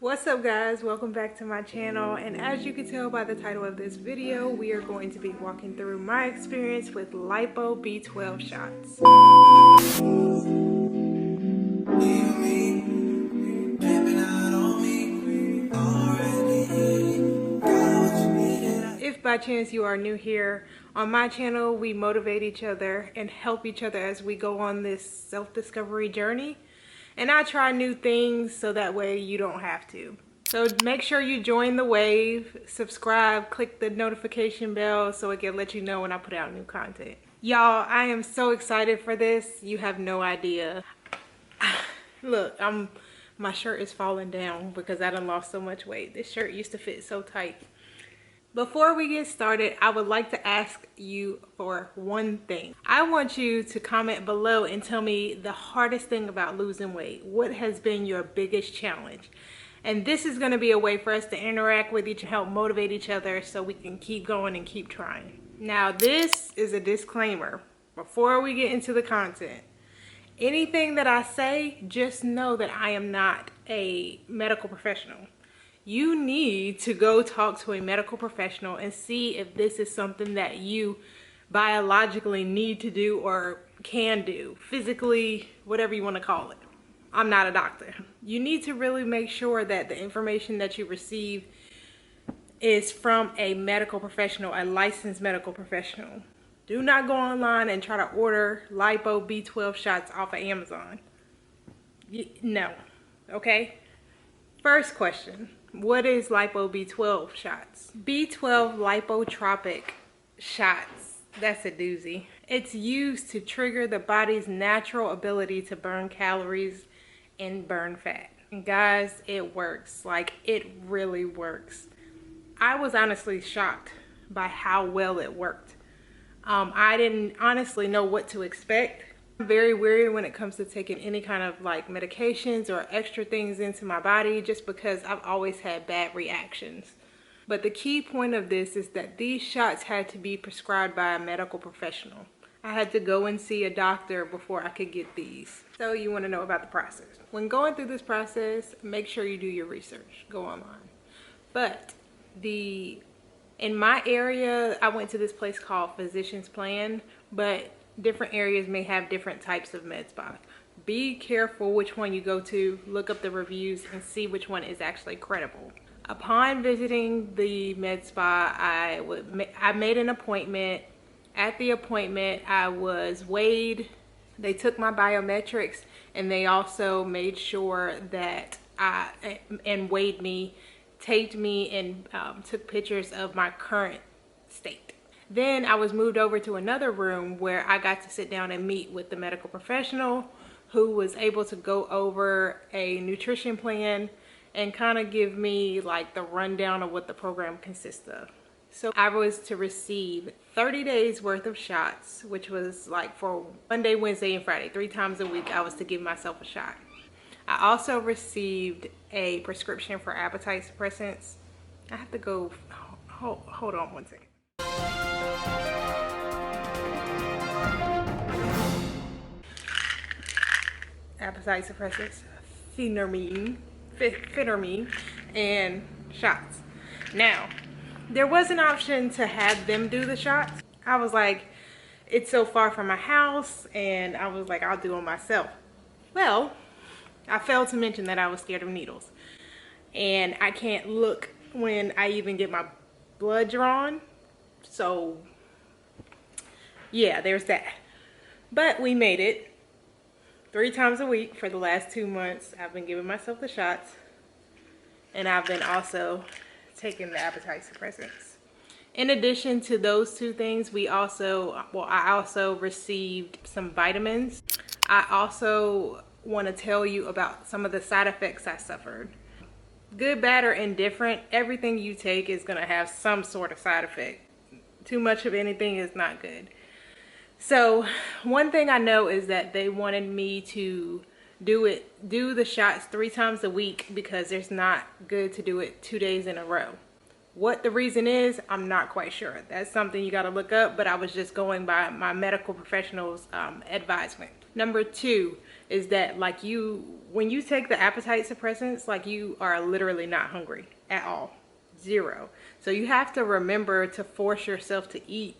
What's up guys, welcome back to my channel, and as you can tell by the title of this video, we are going to be walking through my experience with Lipo B12 shots. If by chance you are new here, on my channel we motivate each other and help each other as we go on this self-discovery journey. And I try new things so that way you don't have to. So make sure you join the wave, subscribe, click the notification bell so it can let you know when I put out new content. Y'all, I am so excited for this. You have no idea. Look, my shirt is falling down because I done lost so much weight. This shirt used to fit so tight. Before we get started, I would like to ask you for one thing. I want you to comment below and tell me the hardest thing about losing weight. What has been your biggest challenge? And this is going to be a way for us to interact with each other, help motivate each other so we can keep going and keep trying. Now, this is a disclaimer before we get into the content. Anything that I say, just know that I am not a medical professional. You need to go talk to a medical professional and see if this is something that you biologically need to do or can do, physically, whatever you want to call it. I'm not a doctor. You need to really make sure that the information that you receive is from a medical professional, a licensed medical professional. Do not go online and try to order Lipo B12 shots off of Amazon. No, okay? First question. What is Lipo B12 shots? B12 lipotropic shots. That's a doozy. It's used to trigger the body's natural ability to burn calories and burn fat. And guys, it works. Like, it really works. I was honestly shocked by how well it worked. I didn't honestly know what to expect. I'm very wary when it comes to taking any kind of like medications or extra things into my body just because I've always had bad reactions. But the key point of this is that these shots had to be prescribed by a medical professional. I had to go and see a doctor before I could get these. So you want to know about the process. When going through this process, make sure you do your research. Go online. But in my area, I went to this place called Physician's Plan, but different areas may have different types of med spas. Be careful which one you go to, look up the reviews and see which one is actually credible. Upon visiting the med spa, I made an appointment. At the appointment, I was weighed. They took my biometrics and they also made sure that and weighed me, taped me, and took pictures of my current state. Then I was moved over to another room where I got to sit down and meet with the medical professional who was able to go over a nutrition plan and kind of give me like the rundown of what the program consists of. So I was to receive 30 days worth of shots, which was like for Monday, Wednesday, and Friday. 3 times a week I was to give myself a shot. I also received a prescription for appetite suppressants. I have to go, hold on one second. Appetite suppressants, phenermine, and shots. Now, there was an option to have them do the shots. I was like, it's so far from my house, and I was like, I'll do them myself. Well, I failed to mention that I was scared of needles, and I can't look when I even get my blood drawn. So yeah, there's that. But we made it. 3 times a week for the last 2 months. I've been giving myself the shots, and I've been also taking the appetite suppressants. In addition to those 2 things, I also received some vitamins. I also want to tell you about some of the side effects I suffered. Good, bad, or indifferent, everything you take is going to have some sort of side effect. Too much of anything is not good. So one thing I know is that they wanted me to do the shots 3 times a week because it's not good to do it 2 days in a row. What the reason is, I'm not quite sure. That's something you got to look up, but I was just going by my medical professional's advisement. Number 2, is that like when you take the appetite suppressants, like you are literally not hungry at all. Zero. So you have to remember to force yourself to eat.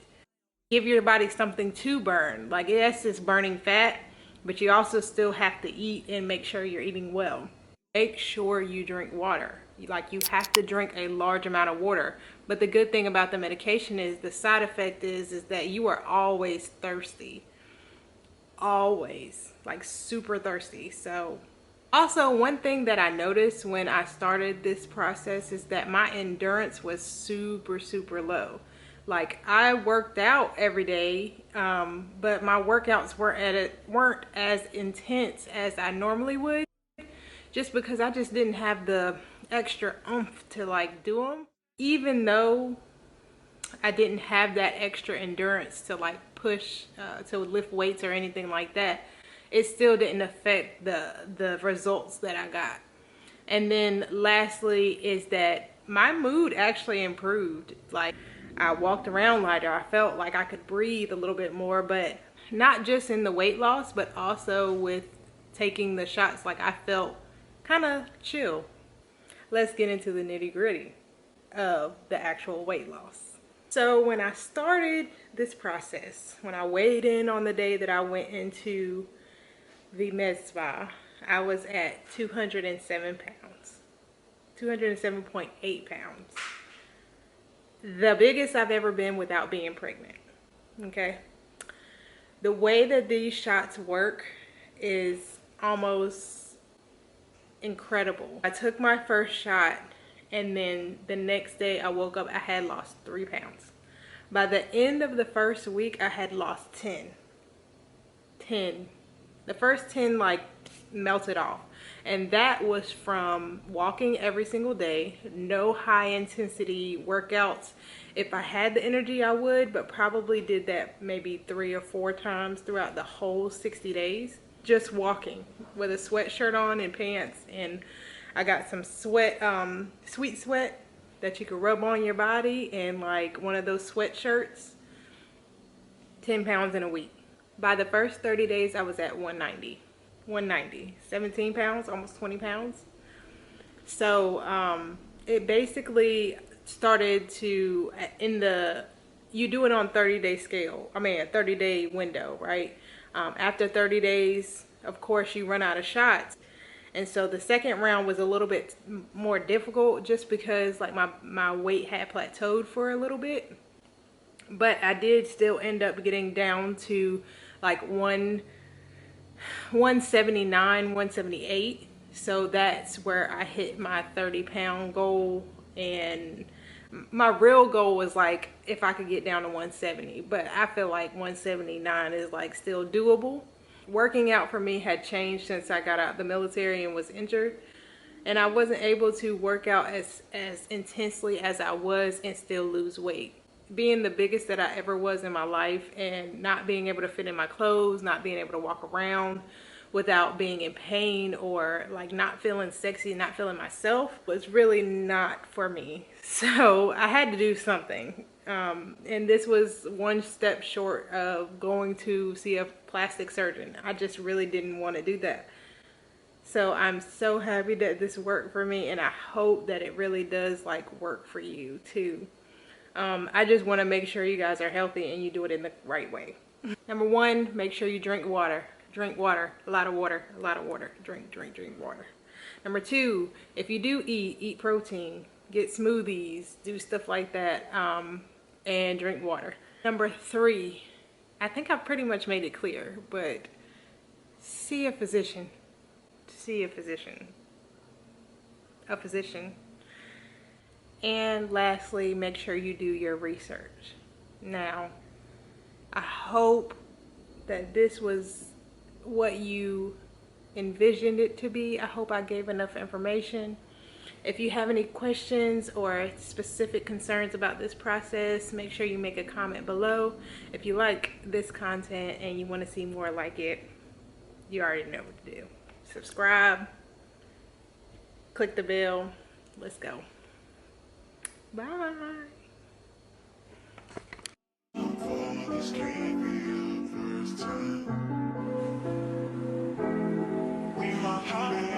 Give your body something to burn. Like, yes, it's burning fat, but you also still have to eat and make sure you're eating well. Make sure you drink water. Like, you have to drink a large amount of water. But the good thing about the medication is the side effect is that you are always thirsty. Always. Like, super thirsty. So also, one thing that I noticed when I started this process is that my endurance was super, super low. Like, I worked out every day, but my workouts weren't as intense as I normally would, just because I just didn't have the extra oomph to like do them. Even though I didn't have that extra endurance to like push, to lift weights or anything like that, it still didn't affect the results that I got. And then lastly is that my mood actually improved. Like, I walked around lighter. I felt like I could breathe a little bit more, but not just in the weight loss, but also with taking the shots. Like, I felt kind of chill. Let's get into the nitty-gritty of the actual weight loss. So when I started this process, when I weighed in on the day that I went into the med spa, I was at 207 pounds, 207.8 pounds. The biggest I've ever been without being pregnant, okay? The way that these shots work is almost incredible. I took my first shot, and then the next day I woke up, I had lost 3 pounds. By the end of the first week, I had lost 10. The first 10 like melted off. And that was from walking every single day, no high intensity workouts. If I had the energy, I would, but probably did that maybe 3 or 4 times throughout the whole 60 days. Just walking with a sweatshirt on and pants. And I got some sweat, sweet sweat that you could rub on your body, and like one of those sweatshirts. 10 pounds in a week. By the first 30 days, I was at 190. 17 pounds, almost 20 pounds. So it basically started to, you do it on 30-day scale. I mean, a 30-day window, right? After 30 days, of course, you run out of shots. And so the second round was a little bit more difficult just because like my weight had plateaued for a little bit. But I did still end up getting down to like 179, 178. So that's where I hit my 30-pound goal. And my real goal was like if I could get down to 170. But I feel like 179 is like still doable. Working out for me had changed since I got out of the military and was injured. And I wasn't able to work out as intensely as I was and still lose weight. Being the biggest that I ever was in my life and not being able to fit in my clothes, not being able to walk around without being in pain or like not feeling sexy, not feeling myself was really not for me. So I had to do something. And this was one step short of going to see a plastic surgeon. I just really didn't want to do that. So I'm so happy that this worked for me, and I hope that it really does like work for you too. I just want to make sure you guys are healthy and you do it in the right way. Number 1, make sure you drink water. Drink water, a lot of water, a lot of water. Drink water. Number 2, if you do eat protein, get smoothies, do stuff like that, and drink water. Number 3, I think I've pretty much made it clear, but see a physician. See a physician. A physician. And lastly, make sure you do your research. Now, I hope that this was what you envisioned it to be. I hope I gave enough information. If you have any questions or specific concerns about this process, make sure you make a comment below. If you like this content and you want to see more like it, you already know what to do. Subscribe, click the bell. Let's go. Bye. all.